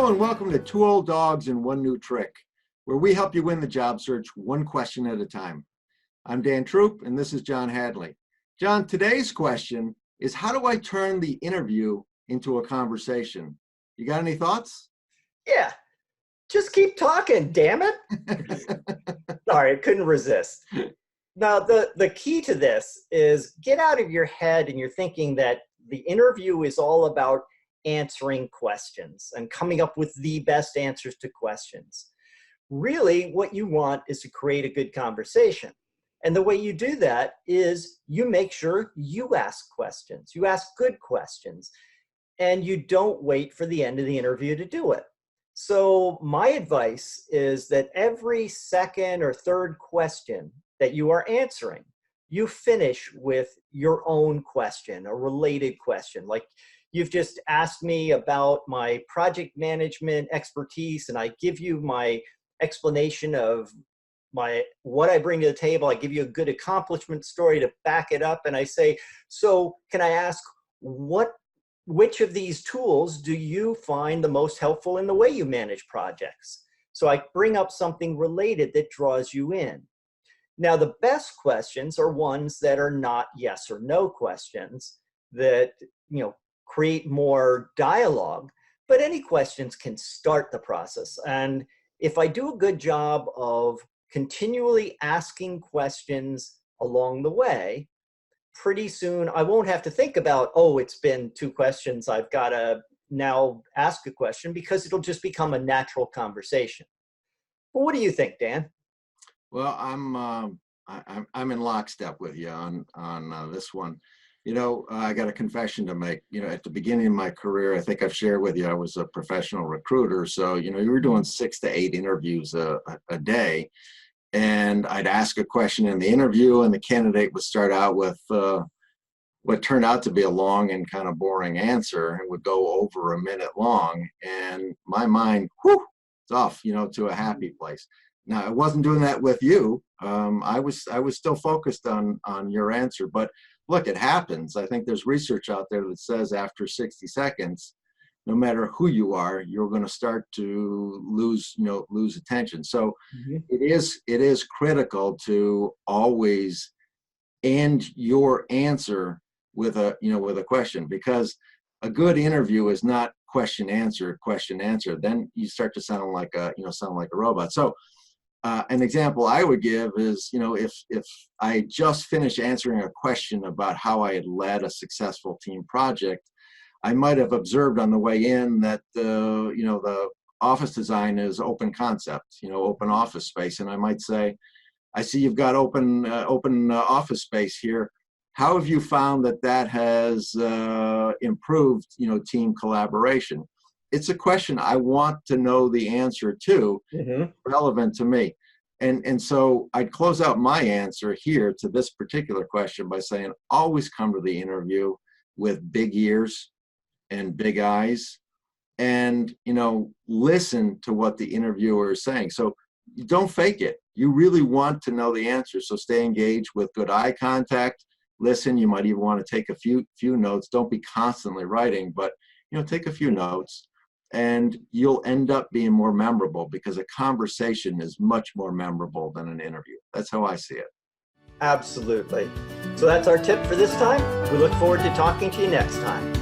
Hello and welcome to Two Old Dogs and One New Trick, where we help you win the job search one question at a time. I'm Dan Troop and this is John Hadley. John, today's question is, how do I turn the interview into a conversation? You got any thoughts? Yeah, just keep talking, damn it. Sorry, I couldn't resist. Now, the key to this is get out of your head and you're thinking that the interview is all about answering questions and coming up with the best answers to questions. Really, what you want is to create a good conversation. And the way you do that is you make sure you ask questions. You ask good questions. And you don't wait for the end of the interview to do it. So my advice is that every second or third question that you are answering, you finish with your own question, a related question. Like, you've just asked me about my project management expertise, and I give you my explanation of what I bring to the table. I give you a good accomplishment story to back it up, and I say, so can I ask, which of these tools do you find the most helpful in the way you manage projects? So I bring up something related that draws you in. Now, the best questions are ones that are not yes or no questions that, create more dialogue, but any questions can start the process. And if I do a good job of continually asking questions along the way, pretty soon I won't have to think about, oh, it's been 2 questions, I've got to now ask a question, because it'll just become a natural conversation. But what do you think, Dan? Well, I'm in lockstep with you on this one. I got a confession to make. At the beginning of my career, I think I've shared with you, I was a professional recruiter. So, you were doing 6 to 8 interviews a day. And I'd ask a question in the interview, and the candidate would start out with what turned out to be a long and kind of boring answer. It would go over a minute long, and my mind, it's off, to a happy place. Now, I wasn't doing that with you. I was still focused on your answer, but look, it happens. I think there's research out there that says after 60 seconds, no matter who you are, you're going to start to lose attention. So it is critical to always end your answer with a question, because a good interview is not question answer. Then you start to sound like a robot. So an example I would give is, if I just finished answering a question about how I had led a successful team project, I might have observed on the way in that the office design is open concept, open office space, and I might say, I see you've got open office space here. How have you found that has improved team collaboration? It's a question I want to know the answer to, relevant to me. And so I'd close out my answer here to this particular question by saying, always come to the interview with big ears and big eyes, and listen to what the interviewer is saying. So don't fake it. You really want to know the answer. So stay engaged with good eye contact. Listen. You might even want to take a few notes. Don't be constantly writing, but take a few notes, and you'll end up being more memorable, because a conversation is much more memorable than an interview. That's how I see it. Absolutely. So that's our tip for this time. We look forward to talking to you next time.